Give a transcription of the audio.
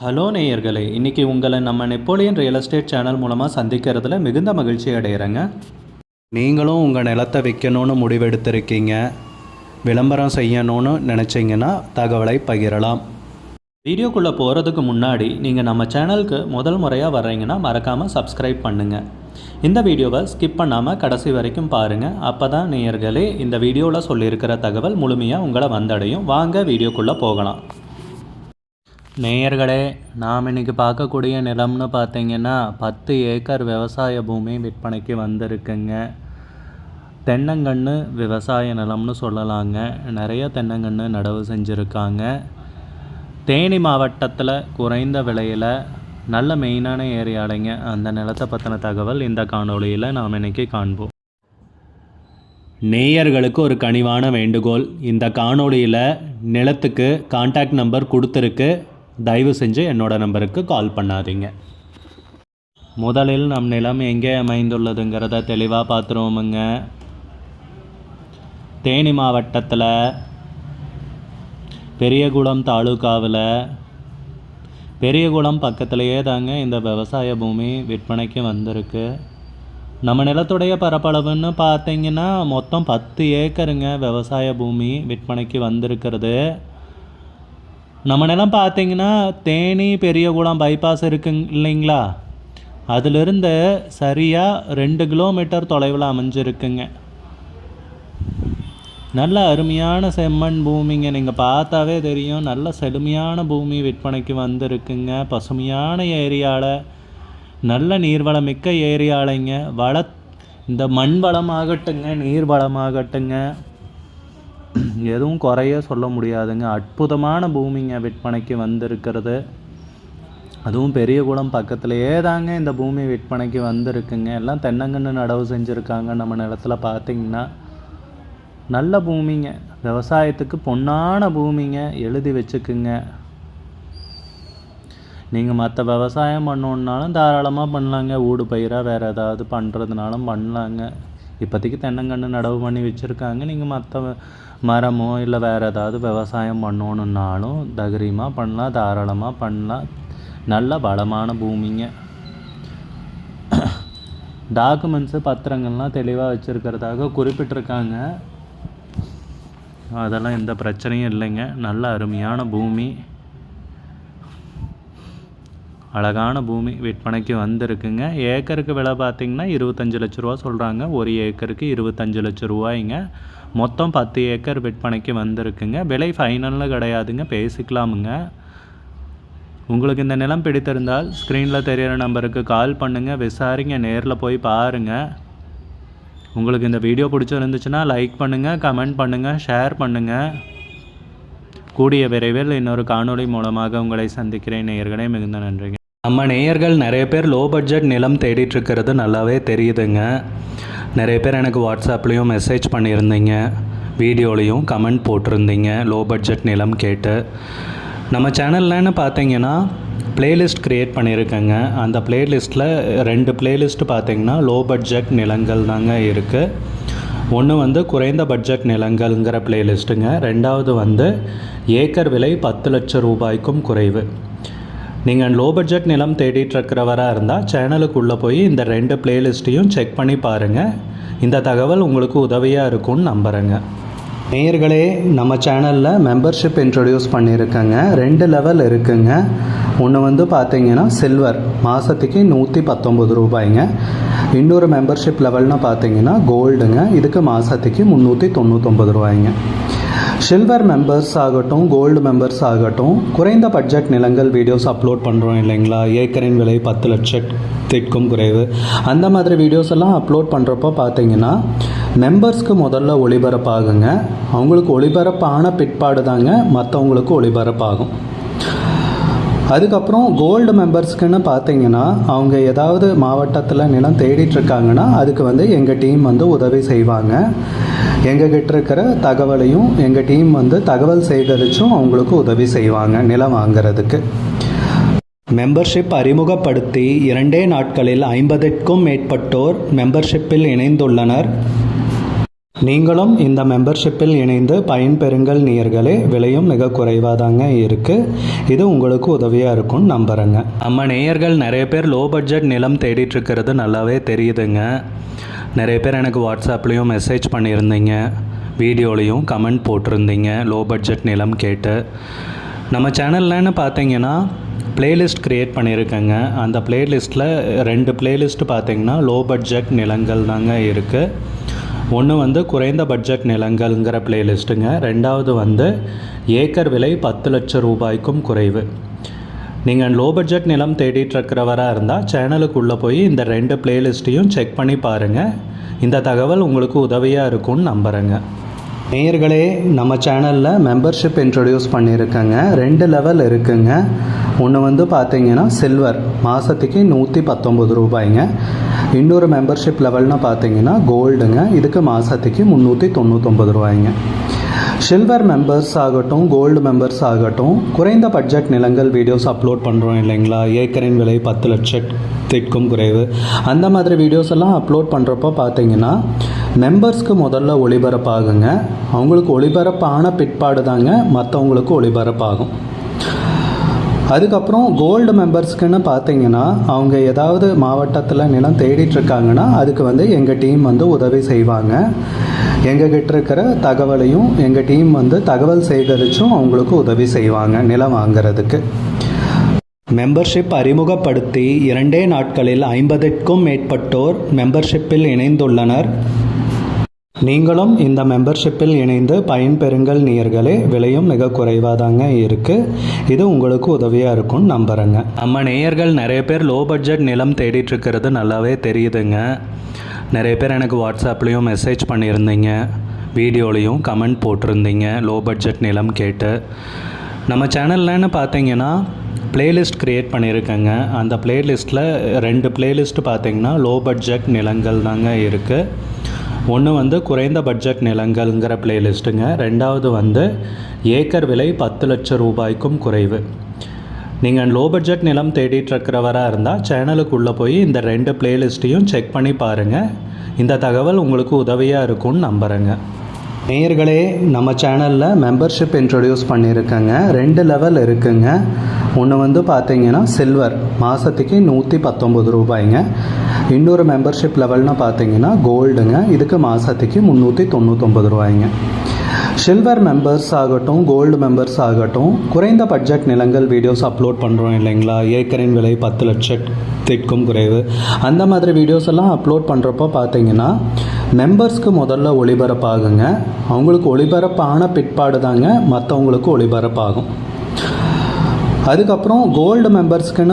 Hello நேயர்களே, இன்றைக்கி உங்களை நம்ம நெப்போலியன் ரியல் எஸ்டேட் சேனல் மூலமாக சந்திக்கிறதுல மிகுந்த மகிழ்ச்சி அடைகிறேங்க. நீங்களும் உங்கள் நிலத்தை விற்கணும்னு முடிவெடுத்திருக்கீங்க, விளம்பரம் செய்யணும்னு நினச்சிங்கன்னா தகவலை பகிரலாம். வீடியோக்குள்ளே போகிறதுக்கு முன்னாடி நீங்கள் நம்ம சேனலுக்கு முதல் முறையாக வர்றீங்கன்னா மறக்காமல் சப்ஸ்கிரைப் பண்ணுங்கள். இந்த வீடியோவை ஸ்கிப் பண்ணாமல் கடைசி வரைக்கும் பாருங்கள். அப்போ தான் நேயர்களே இந்த வீடியோவில் சொல்லியிருக்கிற தகவல் முழுமையாக உங்களை வந்தடையும். வாங்க வீடியோக்குள்ளே போகலாம். நேயர்களே, நாம் இன்றைக்கி பார்க்கக்கூடிய நிலம்னு பார்த்தீங்கன்னா 10 ஏக்கர் விவசாய பூமி விற்பனைக்கு வந்திருக்குங்க. தென்னங்கன்று விவசாய நிலம்னு சொல்லலாங்க. நிறைய தென்னங்கன்று நடவு செஞ்சுருக்காங்க. தேனி மாவட்டத்தில் குறைந்த விலையில் நல்ல மெயினான ஏரியாலைங்க. அந்த நிலத்தை பற்றின தகவல் இந்த காணொளியில் நாம் இன்றைக்கி காண்போம். நேயர்களுக்கு ஒரு கனிவான வேண்டுகோள், இந்த காணொளியில் நிலத்துக்கு கான்டாக்ட் நம்பர் கொடுத்துருக்கு, தயவு செஞ்சு என்னோட நம்பருக்கு கால் பண்ணாதீங்க. முதலில் நம் நிலம் எங்கே அமைந்துள்ளதுங்கிறத தெளிவாக பார்த்துருவோமுங்க. தேனி மாவட்டத்தில் பெரியகுளம் தாலுகாவில் பெரியகுளம் பக்கத்துலேயே தாங்க இந்த விவசாய பூமி விற்பனைக்கு வந்திருக்கு. நம்ம நிலத்துடைய பரப்பளவுன்னு பார்த்தீங்கன்னா மொத்தம் 10 ஏக்கருங்க விவசாய பூமி விற்பனைக்கு வந்திருக்கிறது. நம்ம நிலம் பார்த்தீங்கன்னா தேனி பெரியகுளம் பைபாஸ் இருக்குங்க இல்லைங்களா, அதிலிருந்து சரியாக 2 கிலோமீட்டர் தொலைவில் அமைஞ்சிருக்குங்க. நல்ல அருமையான செம்மண் பூமிங்க. நீங்கள் பார்த்தாவே தெரியும், நல்ல செழுமையான பூமி விற்பனைக்கு வந்திருக்குங்க. பசுமையான ஏரியாவில், நல்ல நீர்வளமிக்க ஏரியாலைங்க. இந்த மண் வளமாகட்டுங்க, நீர் வளமாகட்டுங்க, எதுவும் குறைய சொல்ல முடியாதுங்க. அற்புதமான பூமிங்க விற்பனைக்கு வந்திருக்கிறது. அதுவும் பெரியகுளம் பக்கத்துலேயே தாங்க இந்த பூமி விற்பனைக்கு வந்திருக்குங்க. எல்லாம் தென்னங்கன்று நடவு செஞ்சுருக்காங்க. நம்ம நிலத்தில் பார்த்திங்கன்னா நல்ல பூமிங்க, விவசாயத்துக்கு பொன்னான பூமிங்க, எழுதி வச்சுக்குங்க. நீங்கள் மற்ற விவசாயம் பண்ணணுன்னாலும் தாராளமாக பண்ணலாங்க. ஊடு பயிராக வேறு ஏதாவது பண்ணுறதுனாலும் பண்ணலாங்க. இப்போதைக்கு தென்னங்கன்று நடவு பண்ணி வச்சுருக்காங்க. நீங்கள் மற்ற மரமோ இல்லை வேறு ஏதாவது விவசாயம் பண்ணணுன்னாலும் தைரியமாக பண்ணலாம், தாராளமாக பண்ணலாம். நல்ல வளமான பூமிங்க. டாக்குமெண்ட்ஸு பத்திரங்கள்லாம் தெளிவாக வச்சுருக்கிறதாக குறிப்பிட்டிருக்காங்க. அதெல்லாம் எந்த பிரச்சனையும் இல்லைங்க. நல்ல அருமையான பூமி, அழகான பூமி விற்பனைக்கு வந்திருக்குங்க. ஏக்கருக்கு விலை பார்த்திங்கன்னா 25 லட்ச ரூபா சொல்கிறாங்க. ஒரு ஏக்கருக்கு 25 லட்ச ரூபாய்ங்க. மொத்தம் 10 ஏக்கர் விற்பனைக்கு வந்திருக்குங்க. விலை ஃபைனலில் கிடையாதுங்க, பேசிக்கலாமுங்க. உங்களுக்கு இந்த நிலம் பிடித்திருந்தால் ஸ்க்ரீனில் தெரிகிற நம்பருக்கு கால் பண்ணுங்கள், விசாரிங்க, நேரில் போய் பாருங்கள். உங்களுக்கு இந்த வீடியோ பிடிச்சிருந்துச்சுன்னா லைக் பண்ணுங்கள், கமெண்ட் பண்ணுங்கள், ஷேர் பண்ணுங்கள். கூடிய விரைவில் இன்னொரு காணொளி மூலமாக உங்களை சந்திக்கிறேன். நேயர்களே, மிகுந்த நன்றிங்க. நம்ம நேயர்கள் நிறைய பேர் லோ பட்ஜெட் நிலம் தேடிட்டுருக்கிறது நல்லாவே தெரியுதுங்க. நிறைய பேர் எனக்கு வாட்ஸ்அப்லேயும் மெசேஜ் பண்ணியிருந்தீங்க, வீடியோலையும் கமெண்ட் போட்டிருந்தீங்க லோ பட்ஜெட் நிலம் கேட்டு. நம்ம சேனல்லன்னு பார்த்தீங்கன்னா ப்ளேலிஸ்ட் க்ரியேட் பண்ணியிருக்கேங்க. அந்த ப்ளேலிஸ்ட்டில் 2 ப்ளேலிஸ்ட்டு பார்த்தீங்கன்னா லோ பட்ஜெட் நிலங்கள் தாங்க இருக்குது. ஒன்று குறைந்த பட்ஜெட் நிலங்கள்ங்கிற ப்ளேலிஸ்ட்டுங்க. ரெண்டாவது ஏக்கர் விலை 10 லட்சம் ரூபாய்க்கும் குறைவு. நீங்கள் லோ பட்ஜெட் நிலம் தேடிட்டுருக்கிறவராக இருந்தால் சேனலுக்குள்ளே போய் இந்த 2 ப்ளேலிஸ்ட்டையும் செக் பண்ணி பாருங்கள். இந்த தகவல் உங்களுக்கு உதவியாக இருக்கும்னு நம்புகிறேங்க. நேயர்களே, நம்ம சேனலில் மெம்பர்ஷிப் இன்ட்ரடியூஸ் பண்ணியிருக்கேங்க. 2 லெவல் இருக்குங்க. ஒன்று பார்த்தீங்கன்னா சில்வர், மாதத்துக்கு 119 ரூபாய்ங்க. இன்னொரு மெம்பர்ஷிப் லெவல்னு பார்த்தீங்கன்னா கோல்டுங்க. இதுக்கு மாதத்துக்கு 399 ரூபாய்ங்க. சில்வர் மெம்பர்ஸ் ஆகட்டும், கோல்டு மெம்பர்ஸ் ஆகட்டும், குறைந்த பட்ஜெட் நிலங்கள் வீடியோஸ் அப்லோட் பண்ணுறோம் இல்லைங்களா, ஏக்கரின் விலை 10 லட்சத்திற்கும் குறைவு, அந்த மாதிரி வீடியோஸ் எல்லாம் அப்லோட் பண்ணுறப்போ பார்த்தீங்கன்னா மெம்பர்ஸ்க்கு முதல்ல ஒளிபரப்பாகுங்க. அவங்களுக்கு ஒளிபரப்பான பிற்பாடு தாங்க மற்றவங்களுக்கு ஒளிபரப்பாகும். அதுக்கப்புறம் கோல்டு மெம்பர்ஸ்க்குன்னு பார்த்தீங்கன்னா அவங்க ஏதாவது மாவட்டத்தில் நிலம் தேடிட்டுருக்காங்கன்னா அதுக்கு எங்கள் டீம் உதவி செய்வாங்க. எங்ககிட்ட இருக்கிற தகவலையும் எங்கள் டீம் தகவல் சேகரித்தும் அவங்களுக்கு உதவி செய்வாங்க நிலம் வாங்கிறதுக்கு. மெம்பர்ஷிப் அறிமுகப்படுத்தி 2 நாட்களில் 50க்கும் மேற்பட்டோர் மெம்பர்ஷிப்பில் இணைந்துள்ளனர். நீங்களும் இந்த மெம்பர்ஷிப்பில் இணைந்து பயன்பெறுங்கள் நேயர்களே. விலையும் மிக குறைவாக தாங்க இருக்குது. இது உங்களுக்கு உதவியாக இருக்கும்னு நம்புகிறேங்க. நம்ம நேயர்கள் நிறைய பேர் லோ பட்ஜெட் நிலம் தேடிட்டுருக்கிறது நல்லாவே தெரியுதுங்க. நிறைய பேர் எனக்கு வாட்ஸ்அப்லேயும் மெசேஜ் பண்ணியிருந்தீங்க, வீடியோலையும் கமெண்ட் போட்டிருந்தீங்க லோ பட்ஜெட் நிலம் கேட்டு. நம்ம சேனல்லன்னு பார்த்தீங்கன்னா பிளேலிஸ்ட் க்ரியேட் பண்ணியிருக்கேங்க. அந்த பிளேலிஸ்ட்டில் 2 பிளேலிஸ்ட்டு பார்த்தீங்கன்னா லோ பட்ஜெட் நிலங்கள் தாங்க இருக்குது. ஒன்று வந்து குறைந்த பட்ஜெட் நிலங்கள்ங்கிற பிளேலிஸ்ட்டுங்க. ரெண்டாவது வந்து ஏக்கர் விலை 10 லட்சம் ரூபாய்க்கும் குறைவு. நீங்கள் லோ பட்ஜெட் நிலம் தேடிட்டுருக்கிறவராக இருந்தால் சேனலுக்குள்ளே போய் இந்த 2 பிளேலிஸ்ட்டையும் செக் பண்ணி பாருங்கள். இந்த தகவல் உங்களுக்கு உதவியாக இருக்கும்னு நம்புகிறேங்க. நேயர்களே, நம்ம சேனலில் மெம்பர்ஷிப் இன்ட்ரடியூஸ் பண்ணியிருக்கேங்க. 2 லெவல் இருக்குங்க. ஒன்று வந்து பார்த்தீங்கன்னா சில்வர், மாதத்துக்கு 119 ரூபாய்ங்க. இன்னொரு மெம்பர்ஷிப் லெவல்னு பார்த்தீங்கன்னா கோல்டுங்க, இதுக்கு மாதத்துக்கு 399 ரூபாய்ங்க. சில்வர் மெம்பர்ஸ் ஆகட்டும், கோல்டு மெம்பர்ஸ் ஆகட்டும், குறைந்த பட்ஜெட் நிலங்கள் வீடியோஸ் அப்லோட் பண்ணுறோம் இல்லைங்களா, ஏக்கரின் விலை 10 லட்சத்திற்கும் குறைவு, அந்த மாதிரி வீடியோஸ் எல்லாம் அப்லோட் பண்ணுறப்போ பார்த்தீங்கன்னா மெம்பர்ஸ்க்கு முதல்ல ஒளிபரப்பாகுங்க. அவங்களுக்கு ஒளிபரப்பான பிற்பாடு தாங்க மற்றவங்களுக்கு ஒளிபரப்பாகும். அதுக்கப்புறம் கோல்டு மெம்பர்ஸ்க்குன்னு பார்த்தீங்கன்னா அவங்க ஏதாவது மாவட்டத்தில் நிலம் தேடிட்டுருக்காங்கன்னா அதுக்கு வந்து எங்கள் டீம் வந்து உதவி செய்வாங்க. எங்ககிட்ட இருக்கிற தகவலையும் எங்கள் டீம் வந்து தகவல் சேகரித்தும் அவங்களுக்கு உதவி செய்வாங்க நிலம் வாங்கிறதுக்கு. மெம்பர்ஷிப் அறிமுகப்படுத்தி 2 நாட்களில் 50க்கும் மேற்பட்டோர் மெம்பர்ஷிப்பில் இணைந்துள்ளனர். நீங்களும் இந்த மெம்பர்ஷிப்பில் இணைந்து பயன்பெறுங்கள் நேயர்களே. விலையும் மிக குறைவாக தாங்க இருக்குது. இது உங்களுக்கு உதவியாக இருக்கும்னு நம்புகிறேங்க. நம்ம நேயர்கள் நிறைய பேர் லோ பட்ஜெட் நிலம் தேடிட்டுருக்கிறது நல்லாவே தெரியுதுங்க. நிறைய பேர் எனக்கு வாட்ஸ்அப்லேயும் மெசேஜ் பண்ணியிருந்தீங்க, வீடியோலையும் கமெண்ட் போட்டிருந்தீங்க லோ பட்ஜெட் நிலம் கேட்டு. நம்ம சேனல்லன்னு பார்த்தீங்கன்னா பிளேலிஸ்ட் க்ரியேட் பண்ணியிருக்கேங்க. அந்த பிளேலிஸ்ட்டில் 2 பிளேலிஸ்ட்டு பார்த்தீங்கன்னா லோ பட்ஜெட் நிலங்கள் தாங்க இருக்குது. ஒன்று வந்து குறைந்த பட்ஜெட் நிலங்கள்ங்கிற பிளேலிஸ்ட்டுங்க. ரெண்டாவது வந்து ஏக்கர் விலை 10 லட்சம் ரூபாய்க்கும் குறைவு. நீங்கள் லோ பட்ஜெட் நிலம் தேடிட்டுருக்கிறவராக இருந்தால் சேனலுக்குள்ளே போய் இந்த 2 பிளேலிஸ்ட்டையும் செக் பண்ணி பாருங்கள். இந்த தகவல் உங்களுக்கு உதவியாக இருக்கும்னு நம்புகிறேங்க. நேயர்களே, நம்ம சேனலில் மெம்பர்ஷிப் இன்ட்ரடியூஸ் பண்ணியிருக்கேங்க. 2 லெவல் இருக்குங்க. ஒன்று வந்து பார்த்தீங்கன்னா சில்வர், மாதத்துக்கு 119 ரூபாய்ங்க. இன்னொரு மெம்பர்ஷிப் லெவல்னு பார்த்தீங்கன்னா கோல்டுங்க, இதுக்கு மாதத்துக்கு 399 ரூபாய்ங்க. சில்வர் மெம்பர்ஸ் ஆகட்டும், கோல்டு மெம்பர்ஸ் ஆகட்டும், குறைந்த பட்ஜெட் நிலங்கள் வீடியோஸ் அப்லோட் பண்ணுறோம் இல்லைங்களா, ஏக்கரின் விலை 10 லட்சத்திற்கும் குறைவு, அந்த மாதிரி வீடியோஸ் எல்லாம் அப்லோட் பண்ணுறப்போ பார்த்தீங்கன்னா மெம்பர்ஸ்க்கு முதல்ல ஒளிபரப்பாகுங்க. அவங்களுக்கு ஒளிபரப்பான பிற்பாடு தாங்க மற்றவங்களுக்கு ஒளிபரப்பாகும். அதுக்கப்புறம் கோல்டு மெம்பர்ஸ்க்குன்னு